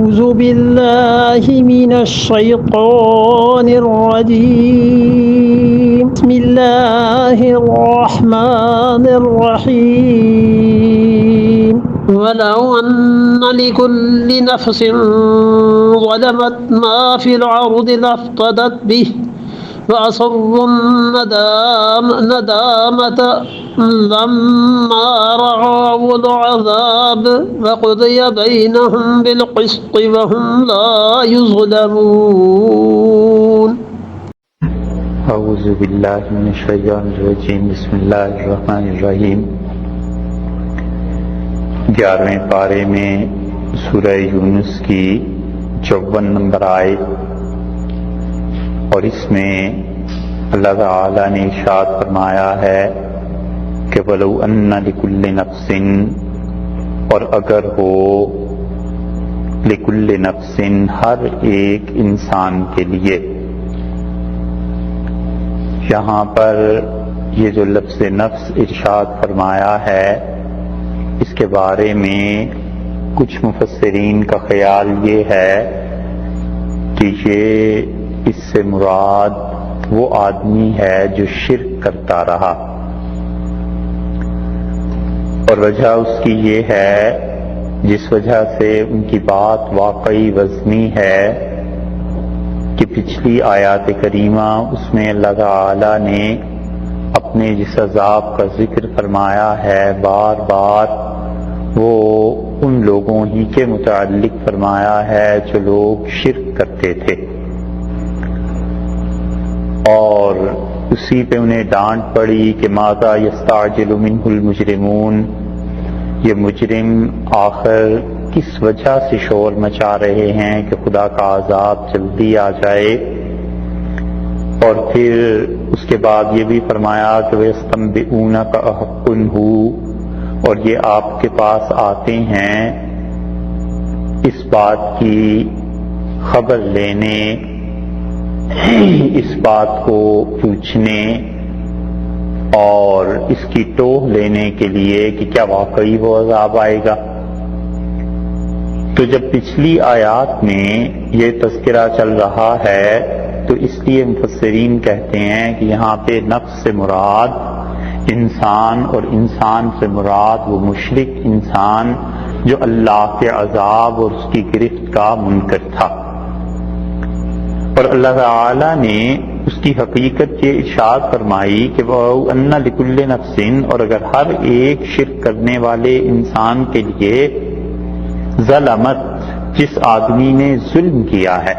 أعوذ بالله من الشيطان الرجيم بسم الله الرحمن الرحيم ولو أن لكل نفس ظلمت ما في الأرض لافتدت به وأصروا الندامة لما رأوا العذاب وقضي بينهم بالقسط وهم لا يظلمون اعوذ باللہ من الشیطان الرجیم بسم اللہ الرحمن الرحیم 11ویں پارے میں سورہ یونس کی 54 نمبر آیت، اور اس میں اللہ تعالی نے ارشاد فرمایا ہے کہ وَلَوْ أَنَّ لِكُلِّ نَفْسٍ، اور اگر ہو لِكُلِّ نَفْسٍ ہر ایک انسان کے لیے. یہاں پر یہ جو لفظ نفس ارشاد فرمایا ہے، اس کے بارے میں کچھ مفسرین کا خیال یہ ہے کہ یہ اس سے مراد وہ آدمی ہے جو شرک کرتا رہا، اور وجہ اس کی یہ ہے جس وجہ سے ان کی بات واقعی وزنی ہے کہ پچھلی آیات کریمہ اس میں اللہ تعالی نے اپنے جس عذاب کا ذکر فرمایا ہے بار بار وہ ان لوگوں ہی کے متعلق فرمایا ہے جو لوگ شرک کرتے تھے، اور اسی پہ انہیں ڈانٹ پڑی کہ ماذا یستعجل منہ المجرمون، یہ مجرم آخر کس وجہ سے شور مچا رہے ہیں کہ خدا کا عذاب جلدی آ جائے. اور پھر اس کے بعد یہ بھی فرمایا کہ وَيَسْتَنبِئُونَكَ أَحَقٌّ هُوَ، اور یہ آپ کے پاس آتے ہیں اس بات کی خبر لینے، اس بات کو پوچھنے اور اس کی ٹوہ لینے کے لیے کہ کیا واقعی وہ عذاب آئے گا. تو جب پچھلی آیات میں یہ تذکرہ چل رہا ہے تو اس لیے مفسرین کہتے ہیں کہ یہاں پہ نفس سے مراد انسان، اور انسان سے مراد وہ مشرک انسان جو اللہ کے عذاب اور اس کی گرفت کا منکر تھا. اور اللہ تعالی نے اس کی حقیقت یہ ارشاد فرمائی کہ وَلَوْ أَنَّ لِكُلِّ نَفْسٍ، اور اگر ہر ایک شرک کرنے والے انسان کے لیے ظلمت، جس آدمی نے ظلم کیا ہے،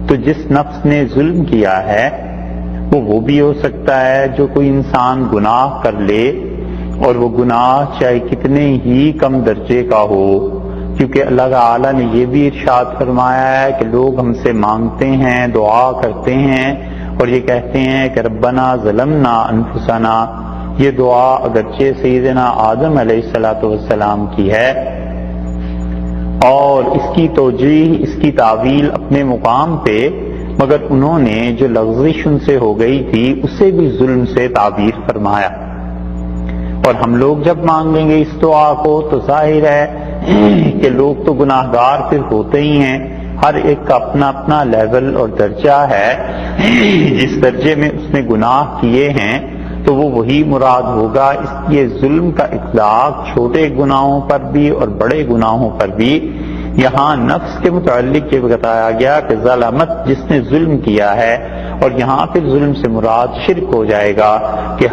تو جس نفس نے ظلم کیا ہے وہ بھی ہو سکتا ہے جو کوئی انسان گناہ کر لے، اور وہ گناہ چاہے کتنے ہی کم درجے کا ہو، کیونکہ اللہ تعالی نے یہ بھی ارشاد فرمایا ہے کہ لوگ ہم سے مانگتے ہیں، دعا کرتے ہیں اور یہ کہتے ہیں کہ ربنا ظلمنا انفسنا. یہ دعا اگرچہ سیدنا آدم علیہ السلام کی ہے، اور اس کی توجیہ، اس کی تعویل اپنے مقام پہ، مگر انہوں نے جو لغزش ان سے ہو گئی تھی اسے بھی ظلم سے تعبیر فرمایا. اور ہم لوگ جب مانگیں گے اس دعا کو تو ظاہر ہے کہ لوگ تو گناہ گار پھر ہوتے ہی ہیں، ہر ایک کا اپنا اپنا لیول اور درجہ ہے. جس درجے میں اس نے گناہ کیے ہیں تو وہ وہی مراد ہوگا. اس لیے ظلم کا اطلاق چھوٹے گناہوں پر بھی اور بڑے گناہوں پر بھی. یہاں نفس کے متعلق یہ بتایا گیا کہ ظلمت، جس نے ظلم کیا ہے، اور یہاں پھر ظلم سے مراد شرک ہو جائے گا کہ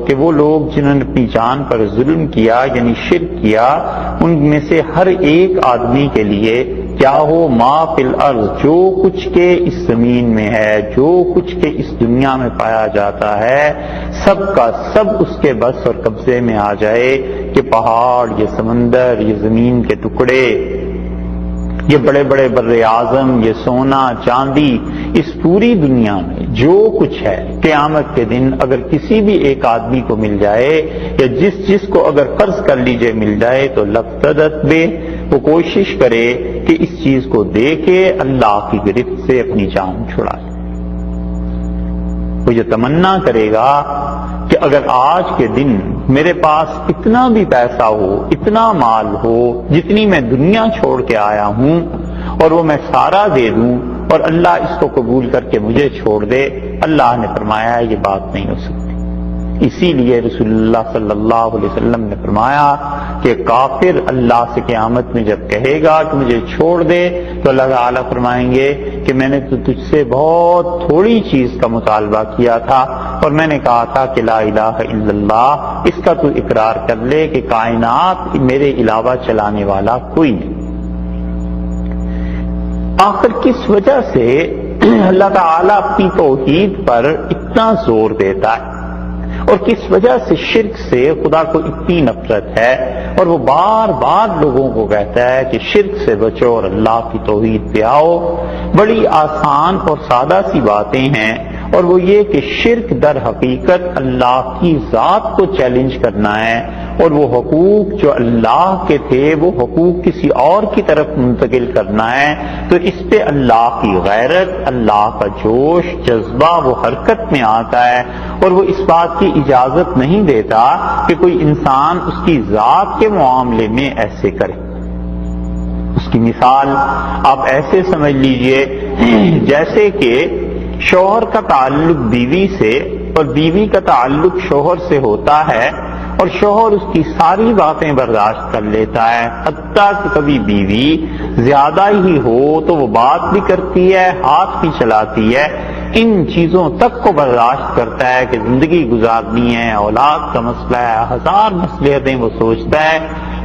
کہ وہ لوگ جنہوں نے اپنی جان پر ظلم کیا یعنی شرک کیا، ان میں سے ہر ایک آدمی کے لیے کیا ہو ما فی الارض، جو کچھ کے اس زمین میں ہے، جو کچھ کے اس دنیا میں پایا جاتا ہے، سب کا سب اس کے بس اور قبضے میں آ جائے. کہ پہاڑ، یہ سمندر، یہ زمین کے ٹکڑے، یہ بڑے بڑے بر اعظم، یہ سونا چاندی، اس پوری دنیا میں جو کچھ ہے قیامت کے دن اگر کسی بھی ایک آدمی کو مل جائے، یا جس کو اگر فرض کر لیجئے مل جائے، تو لفتدت بے، وہ کوشش کرے کہ اس چیز کو دے کے اللہ کی گرفت سے اپنی جان چھڑائے. وہ یہ تمنا کرے گا کہ کہ اگر آج کے دن میرے پاس اتنا بھی پیسہ ہو، اتنا مال ہو، جتنی میں دنیا چھوڑ کے آیا ہوں، اور وہ میں سارا دے دوں اور اللہ اس کو قبول کر کے مجھے چھوڑ دے، اللہ نے فرمایا یہ بات نہیں ہو سکتی۔ اسی لیے رسول اللہ صلی اللہ علیہ وسلم نے فرمایا کہ کافر اللہ سے قیامت میں جب کہے گا کہ مجھے چھوڑ دے، تو اللہ تعالیٰ فرمائیں گے کہ میں نے تو تجھ سے بہت تھوڑی چیز کا مطالبہ کیا تھا، اور میں نے کہا تھا کہ لا الہ الا اللہ، اس کا تو اقرار کر لے کہ کائنات میرے علاوہ چلانے والا کوئی نہیں۔ آخر کس وجہ سے اللہ تعالیٰ اپنی توحید پر اتنا زور دیتا ہے، اور کس وجہ سے شرک سے خدا کو اتنی نفرت ہے، اور وہ بار بار لوگوں کو کہتا ہے کہ شرک سے بچو اور اللہ کی توحید پہ آؤ؟ بڑی آسان اور سادہ سی باتیں ہیں، اور وہ یہ کہ شرک در حقیقت اللہ کی ذات کو چیلنج کرنا ہے، اور وہ حقوق جو اللہ کے تھے وہ حقوق کسی اور کی طرف منتقل کرنا ہے۔ تو اس پہ اللہ کی غیرت، اللہ کا جوش، جذبہ وہ حرکت میں آتا ہے، اور وہ اس بات کی اجازت نہیں دیتا کہ کوئی انسان اس کی ذات کے معاملے میں ایسے کرے۔ اس کی مثال آپ ایسے سمجھ لیجئے جیسے کہ شوہر کا تعلق بیوی سے اور بیوی کا تعلق شوہر سے ہوتا ہے، اور شوہر اس کی ساری باتیں برداشت کر لیتا ہے، حتیٰ کہ کبھی بیوی زیادہ ہی ہو تو وہ بات بھی کرتی ہے، ہاتھ بھی چلاتی ہے، ان چیزوں تک کو برداشت کرتا ہے کہ زندگی گزارنی ہے، اولاد کا مسئلہ ہے، ہزار مصلحتیں وہ سوچتا ہے،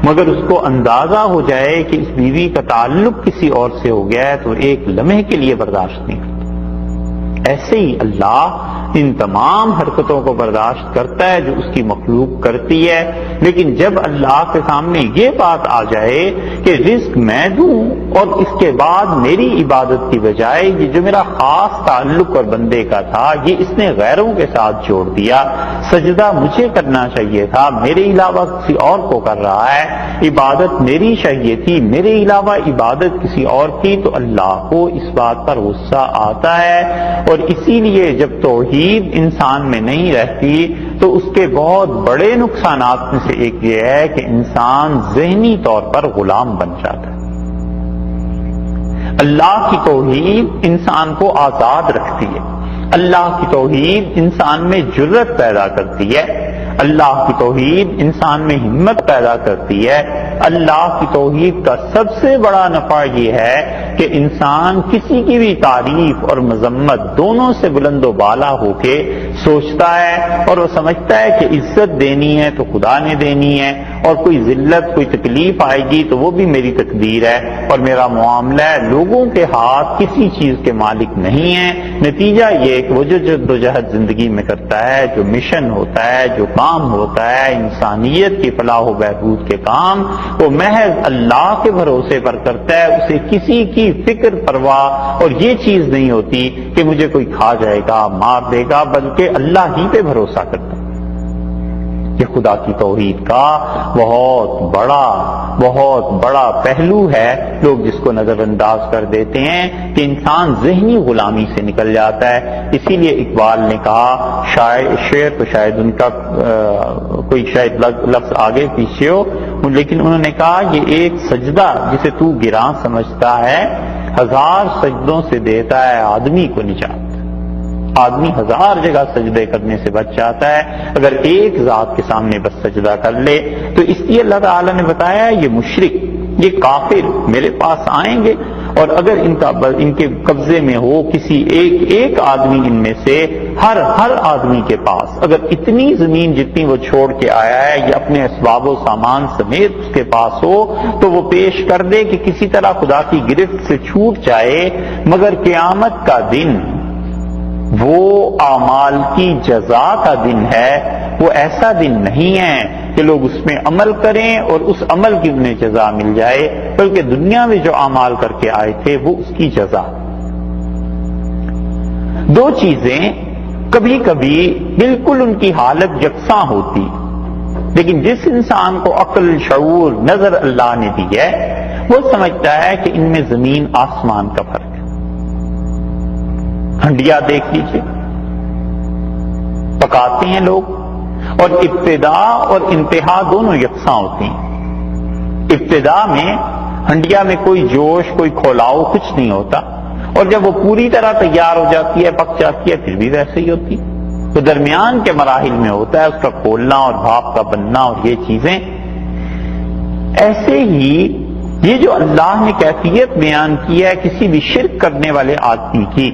مگر اس کو اندازہ ہو جائے کہ اس بیوی کا تعلق کسی اور سے ہو گیا ہے تو ایک لمحے کے لیے برداشت نہیں کرتا۔ ایسے ہی اللہ ان تمام حرکتوں کو برداشت کرتا ہے جو اس کی مخلوق کرتی ہے، لیکن جب اللہ کے سامنے یہ بات آ جائے کہ رزق میں دوں اور اس کے بعد میری عبادت کی بجائے یہ جو میرا خاص تعلق اور بندے کا تھا یہ اس نے غیروں کے ساتھ جوڑ دیا، سجدہ مجھے کرنا چاہیے تھا، میرے علاوہ کسی اور کو کر رہا ہے، عبادت میری چاہیے تھی، میرے علاوہ عبادت کسی اور کی، تو اللہ کو اس بات پر غصہ آتا ہے۔ اور اسی لیے جب توحید انسان میں نہیں رہتی تو اس کے بہت بڑے نقصانات میں سے ایک یہ ہے کہ انسان ذہنی طور پر غلام بن جاتا ہے۔ اللہ کی توحید انسان کو آزاد رکھتی ہے، اللہ کی توحید انسان میں جرأت پیدا کرتی ہے، اللہ کی توحید انسان میں ہمت پیدا کرتی ہے۔ اللہ کی توحید کا سب سے بڑا نفع یہ ہے کہ انسان کسی کی بھی تعریف اور مذمت دونوں سے بلند و بالا ہو کے سوچتا ہے، اور وہ سمجھتا ہے کہ عزت دینی ہے تو خدا نے دینی ہے، اور کوئی ذلت کوئی تکلیف آئے گی تو وہ بھی میری تقدیر ہے، اور میرا معاملہ ہے لوگوں کے ہاتھ کسی چیز کے مالک نہیں ہے۔ نتیجہ یہ کہ وہ جو جدوجہد زندگی میں کرتا ہے، جو مشن ہوتا ہے، جو کام ہوتا ہے انسانیت کی فلاح و بہبود کے کام، وہ محض اللہ کے بھروسے پر کرتا ہے، اسے کسی کی فکر پرواہ اور یہ چیز نہیں ہوتی کہ مجھے کوئی کھا جائے گا، مار دے گا، بلکہ اللہ ہی پہ بھروسہ کرتا ہے۔ یہ خدا کی توحید کا بہت بڑا پہلو ہے، لوگ جس کو نظر انداز کر دیتے ہیں کہ انسان ذہنی غلامی سے نکل جاتا ہے۔ اسی لیے اقبال نے کہا، شعر تو شاید ان کا کوئی شاید لفظ آگے پیچھے ہو، لیکن انہوں نے کہا یہ ایک سجدہ جسے تو گراں سمجھتا ہے، ہزار سجدوں سے دیتا ہے آدمی کو نجات۔ آدمی ہزار جگہ سجدے کرنے سے بچ جاتا ہے اگر ایک ذات کے سامنے بس سجدہ کر لے۔ تو اس لیے اللہ تعالیٰ نے بتایا یہ مشرک، یہ کافر میرے پاس آئیں گے، اور اگر ان کے قبضے میں ہو کسی ایک آدمی ان میں سے، ہر آدمی کے پاس اگر اتنی زمین جتنی وہ چھوڑ کے آیا ہے یا اپنے اسباب و سامان سمیت اس کے پاس ہو، تو وہ پیش کر دے کہ کسی طرح خدا کی گرفت سے چھوٹ جائے، مگر قیامت کا دن وہ اعمال کی جزا کا دن ہے، وہ ایسا دن نہیں ہے کہ لوگ اس میں عمل کریں اور اس عمل کی انہیں جزا مل جائے، بلکہ دنیا میں جو اعمال کر کے آئے تھے وہ اس کی جزا۔ دو چیزیں کبھی کبھی بالکل ان کی حالت یکساں ہوتی، لیکن جس انسان کو عقل شعور نظر اللہ نے دی ہے وہ سمجھتا ہے کہ ان میں زمین آسمان کا فرق ہے۔ ہنڈیا دیکھ لیجئے، پکاتے ہیں لوگ، اور ابتدا اور انتہا دونوں یکساں ہوتی ہیں۔ ابتدا میں ہنڈیا میں کوئی جوش، کوئی کھولاؤ کچھ نہیں ہوتا، اور جب وہ پوری طرح تیار ہو جاتی ہے، پک جاتی ہے، پھر بھی ویسے ہی ہوتی ہے۔ تو درمیان کے مراحل میں ہوتا ہے اس کا کھولنا اور بھاپ کا بننا اور یہ چیزیں۔ ایسے ہی یہ جو اللہ نے کیفیت بیان کی ہے کسی بھی شرک کرنے والے آدمی کی،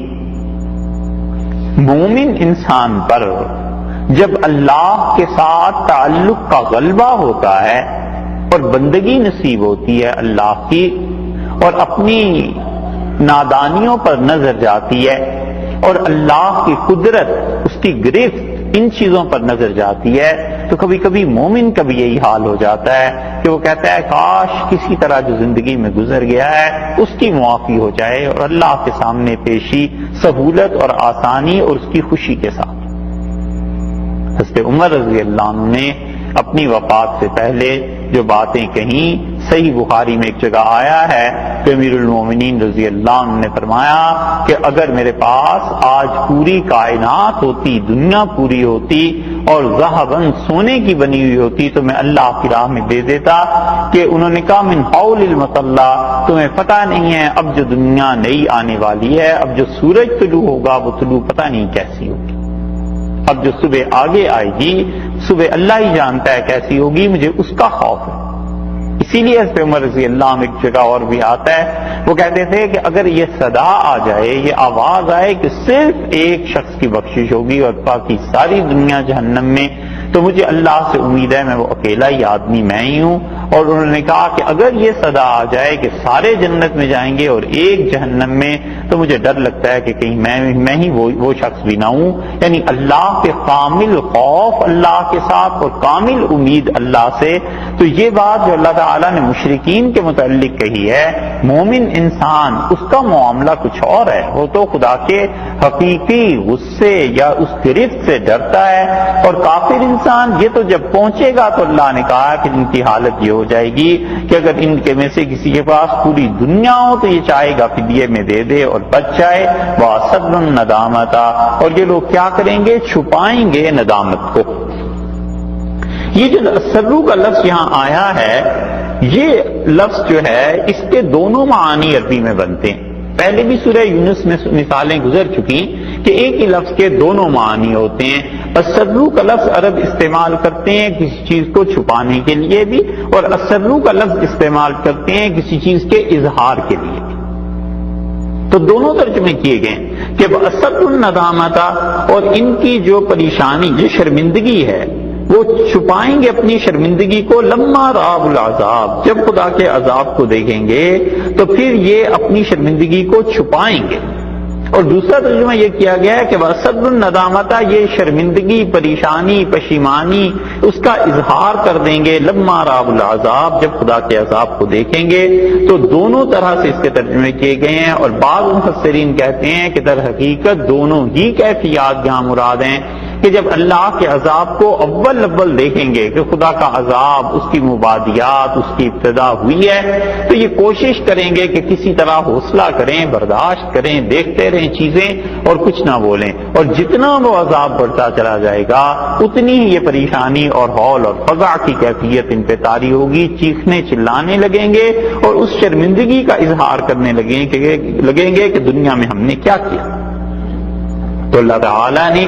مومن انسان پر جب اللہ کے ساتھ تعلق کا غلبہ ہوتا ہے اور بندگی نصیب ہوتی ہے اللہ کی، اور اپنی نادانیوں پر نظر جاتی ہے اور اللہ کی قدرت، اس کی گرفت ان چیزوں پر نظر جاتی ہے، تو کبھی کبھی مومن کا بھی یہی حال ہو جاتا ہے کہ وہ کہتا ہے کاش کسی طرح جو زندگی میں گزر گیا ہے اس کی معافی ہو جائے اور اللہ کے سامنے پیشی سہولت اور آسانی اور اس کی خوشی کے ساتھ۔ حضرت عمر رضی اللہ عنہ نے اپنی وفات سے پہلے جو باتیں کہیں، صحیح بخاری میں ایک جگہ آیا ہے کہ امیر المومنین رضی اللہ عنہ نے فرمایا کہ اگر میرے پاس آج پوری کائنات ہوتی، دنیا پوری ہوتی اور ذہباً سونے کی بنی ہوئی ہوتی تو میں اللہ کی راہ میں دے دیتا، کہ انہوں نے کہا من حول المصلی، تمہیں پتہ نہیں ہے اب جو دنیا نئی آنے والی ہے، اب جو سورج طلوع ہوگا وہ طلوع پتہ نہیں کیسی ہوگی، اب جو صبح آگے آئے گی صبح اللہ ہی جانتا ہے کیسی ہوگی، مجھے اس کا خوف ہے۔ اسی لیے حضرت عمر رضی اللہ عنہ ایک جگہ اور بھی آتا ہے، وہ کہتے تھے کہ اگر یہ صدا آ جائے، یہ آواز آئے کہ صرف ایک شخص کی بخشش ہوگی اور باقی ساری دنیا جہنم میں، تو مجھے اللہ سے امید ہے میں وہ اکیلا ہی آدمی میں ہی ہوں۔ اور انہوں نے کہا کہ اگر یہ صدا آ جائے کہ سارے جنت میں جائیں گے اور ایک جہنم میں، تو مجھے ڈر لگتا ہے کہ کہیں میں ہی وہ شخص بھی نہ ہوں۔ یعنی اللہ کے کامل خوف اللہ کے ساتھ اور کامل امید اللہ سے۔ تو یہ بات جو اللہ تعالیٰ نے مشرکین کے متعلق کہی ہے، مومن انسان اس کا معاملہ کچھ اور ہے، وہ تو خدا کے حقیقی غصے یا اس گرفت سے ڈرتا ہے، اور کافر انسان یہ تو جب پہنچے گا تو اللہ نے کہا کہ ان کی حالت یہ ہو جائے گی کہ اگر ان کے میں سے کسی کے پاس پوری دنیا ہو تو یہ چاہے گا فدیے میں دے دے اور بچ جائے، وَأَسَرُّ النَّدَامَةَ، اور یہ لوگ کیا کریں گے؟ چھپائیں گے ندامت کو۔ یہ جو سرو کا لفظ یہاں آیا ہے، یہ لفظ جو ہے اس کے دونوں معانی عربی میں بنتے ہیں۔ پہلے بھی سورہ یونس میں مثالیں گزر چکی کہ ایک ہی لفظ کے دونوں معانی ہوتے ہیں۔ السرو کا لفظ عرب استعمال کرتے ہیں کسی چیز کو چھپانے کے لیے بھی، اور السرو کا لفظ استعمال کرتے ہیں کسی چیز کے اظہار کے لیے بھی۔ تو دونوں ترجمے کیے گئے کہ وَأَسَرُّ النَّدَامَةَ، اور ان کی جو پریشانی، جو شرمندگی ہے، وہ چھپائیں گے اپنی شرمندگی کو لما رأوا العذاب، جب خدا کے عذاب کو دیکھیں گے تو پھر یہ اپنی شرمندگی کو چھپائیں گے۔ اور دوسرا ترجمہ یہ کیا گیا ہے کہ وَأَسَرُّ النَّدَامَةَ، یہ شرمندگی، پریشانی، پشیمانی، اس کا اظہار کر دیں گے لما رأوا العذاب، جب خدا کے عذاب کو دیکھیں گے۔ تو دونوں طرح سے اس کے ترجمے کیے گئے ہیں، اور بعض مفسرین کہتے ہیں کہ در حقیقت دونوں ہی کیفیات یہاں مراد ہیں، کہ جب اللہ کے عذاب کو اول دیکھیں گے کہ خدا کا عذاب، اس کی مبادیات، اس کی ابتدا ہوئی ہے، تو یہ کوشش کریں گے کہ کسی طرح حوصلہ کریں، برداشت کریں، دیکھتے رہیں چیزیں اور کچھ نہ بولیں، اور جتنا وہ عذاب بڑھتا چلا جائے گا اتنی ہی یہ پریشانی اور ہول اور فزع کی کیفیت ان پہ طاری ہوگی، چیخنے چلانے لگیں گے اور اس شرمندگی کا اظہار کرنے لگیں گے کہ دنیا میں ہم نے کیا کیا۔ تو اللہ تعالیٰ نے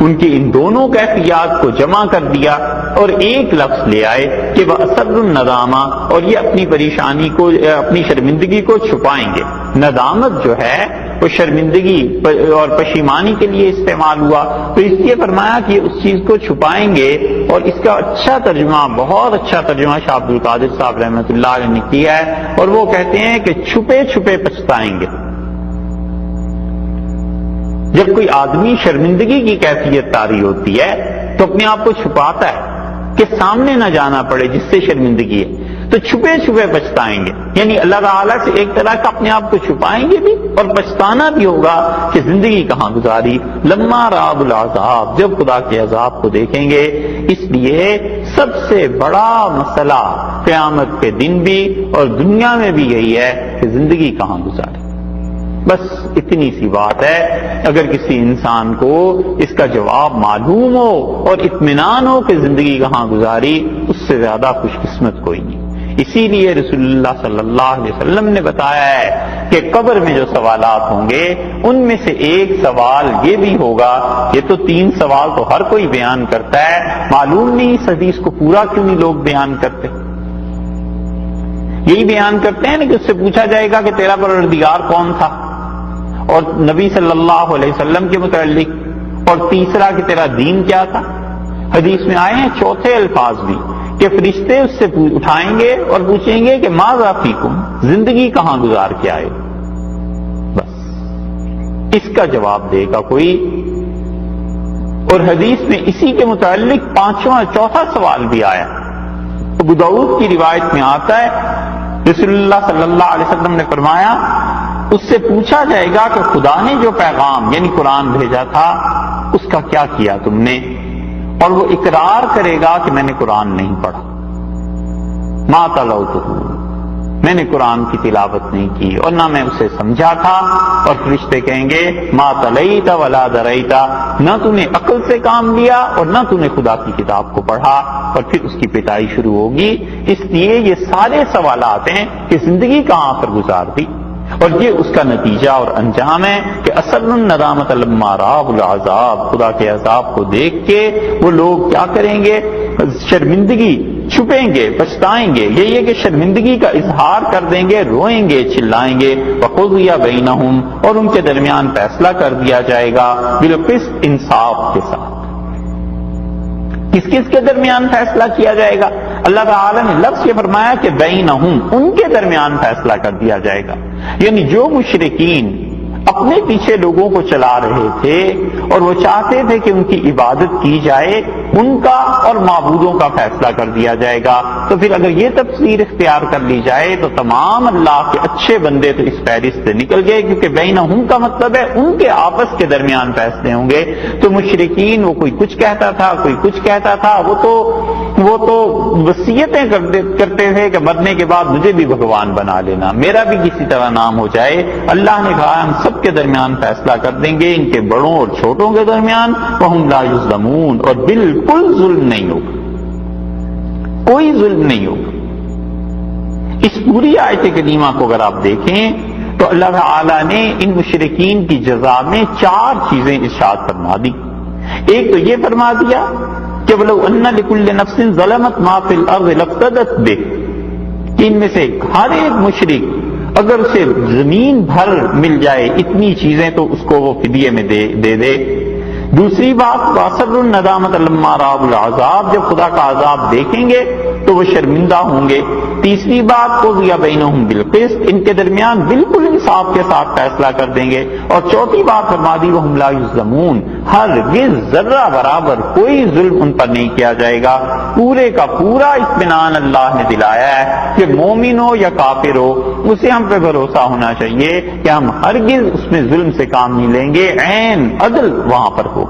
ان کی ان دونوں کیفیات کو جمع کر دیا اور ایک لفظ لے آئے کہ وَأَسَرُّ النَّدَامَةَ، اور یہ اپنی پریشانی کو، اپنی شرمندگی کو چھپائیں گے۔ ندامت جو ہے وہ شرمندگی اور پشیمانی کے لیے استعمال ہوا، تو اس لیے فرمایا کہ اس چیز کو چھپائیں گے، اور اس کا اچھا ترجمہ، بہت اچھا ترجمہ شاہ عبد القادر صاحب رحمۃ اللہ علیہ نے کیا ہے، اور وہ کہتے ہیں کہ چھپے چھپے پچھتائیں گے۔ جب کوئی آدمی شرمندگی کی کیفیت طاری ہوتی ہے تو اپنے آپ کو چھپاتا ہے کہ سامنے نہ جانا پڑے جس سے شرمندگی ہے، تو چھپے چھپے پچھتائیں گے، یعنی اللہ تعالیٰ سے ایک طرح کا اپنے آپ کو چھپائیں گے بھی اور پچھتانا بھی ہوگا کہ زندگی کہاں گزاری لما رأوا العذاب، جب خدا کے عذاب کو دیکھیں گے۔ اس لیے سب سے بڑا مسئلہ قیامت کے دن بھی اور دنیا میں بھی یہی ہے کہ زندگی کہاں گزاری۔ بس اتنی سی بات ہے. اگر کسی انسان کو اس کا جواب معلوم ہو اور اطمینان ہو کہ زندگی کہاں گزاری، اس سے زیادہ خوش قسمت کوئی نہیں. اسی لیے رسول اللہ صلی اللہ علیہ وسلم نے بتایا ہے کہ قبر میں جو سوالات ہوں گے ان میں سے ایک سوال یہ بھی ہوگا. یہ تو 3 سوال تو ہر کوئی بیان کرتا ہے، معلوم نہیں اس حدیث کو پورا کیوں نہیں لوگ بیان کرتے. یہی بیان کرتے ہیں نا کہ اس سے پوچھا جائے گا کہ تیرا پروردگار کون تھا، اور نبی صلی اللہ علیہ وسلم کے متعلق، اور تیسرا کہ تیرا دین کیا تھا. حدیث میں آئے ہیں چوتھے الفاظ بھی کہ فرشتے اس سے اٹھائیں گے اور پوچھیں گے کہ ماذا فیکم، زندگی کہاں گزار کے آئے. بس اس کا جواب دے گا کوئی. اور حدیث میں اسی کے متعلق 5واں چوتھا سوال بھی آیا. ابو داؤد کی روایت میں آتا ہے رسول اللہ صلی اللہ علیہ وسلم نے فرمایا اس سے پوچھا جائے گا کہ خدا نے جو پیغام یعنی قرآن بھیجا تھا اس کا کیا کیا تم نے، اور وہ اقرار کرے گا کہ میں نے قرآن نہیں پڑھا، ما تلوتہ، میں نے قرآن کی تلاوت نہیں کی اور نہ میں اسے سمجھا تھا. اور فرشتے کہیں گے ما تلیت ولا دریت، نہ تو نے عقل سے کام لیا اور نہ تو نے خدا کی کتاب کو پڑھا. اور پھر اس کی پٹائی شروع ہوگی. اس لیے یہ سارے سوالات ہیں کہ زندگی کہاں پر گزار دی، اور یہ اس کا نتیجہ اور انجام ہے کہ اصل الندامت لما رأوا العذاب، خدا کے عذاب کو دیکھ کے وہ لوگ کیا کریں گے، شرمندگی چھپیں گے، پچھتائیں گے. یہی ہے کہ شرمندگی کا اظہار کر دیں گے، روئیں گے، چلائیں گے. وقضی بینہم، اور ان کے درمیان فیصلہ کر دیا جائے گا بالقسط، انصاف کے ساتھ. کس کس کے درمیان فیصلہ کیا جائے گا؟ اللہ تعالی نے لفظ یہ فرمایا کہ بینہم، ان کے درمیان فیصلہ کر دیا جائے گا. یعنی جو مشرکین اپنے پیچھے لوگوں کو چلا رہے تھے اور وہ چاہتے تھے کہ ان کی عبادت کی جائے، ان کا اور معبودوں کا فیصلہ کر دیا جائے گا. تو پھر اگر یہ تفسیر اختیار کر لی جائے تو تمام اللہ کے اچھے بندے تو اس فہرست سے نکل گئے، کیونکہ بینہم کا مطلب ہے ان کے آپس کے درمیان فیصلے ہوں گے. تو مشرکین وہ کوئی کچھ کہتا تھا، کوئی کچھ کہتا تھا، وہ تو وصیتیں کرتے تھے کہ مرنے کے بعد مجھے بھی بھگوان بنا لینا، میرا بھی کسی طرح نام ہو جائے. اللہ نے کہا ہم سب کے درمیان فیصلہ کر دیں گے، ان کے بڑوں اور چھوٹوں کے درمیان. وہم لا یظلمون، اور بالکل ظلم نہیں ہوگا، کوئی ظلم نہیں ہوگا. اس پوری آیت کریمہ کو اگر آپ دیکھیں تو اللہ تعالی نے ان مشرکین کی جزا میں 4 چیزیں ارشاد فرما دی. ایک تو یہ فرما دیا کہ وَلَوْ أَنَّ لِكُلِّ نَفْسٍ ظَلَمَتْ مَا فِي الْأَرْضِ لَافْتَدَتْ بِهِ، کہ ان میں سے ہر ایک مشرک اگر اسے زمین بھر مل جائے اتنی چیزیں تو اس کو وہ فدیے میں دے دے. دوسری بات وَأَسَرُّوا النَّدَامَةَ لَمَّا رَأَوُا الْعَذَابَ، جب خدا کا عذاب دیکھیں گے تو وہ شرمندہ ہوں گے. تیسری بات قُضِیَ بَیْنَهُم بِالْقِسْطِ، ان کے درمیان بالکل انصاف کے ساتھ فیصلہ کر دیں گے. اور چوتھی بات فرما دی وَهُمْ لَا يُظْلَمُونَ، ہرگز ذرہ برابر کوئی ظلم ان پر نہیں کیا جائے گا. پورے کا پورا اطمینان اللہ نے دلایا ہے کہ مومن ہو یا کافر ہو اسے ہم پہ بھروسہ ہونا چاہیے کہ ہم ہرگز اس میں ظلم سے کام نہیں لیں گے، عین عدل وہاں پر ہوگا.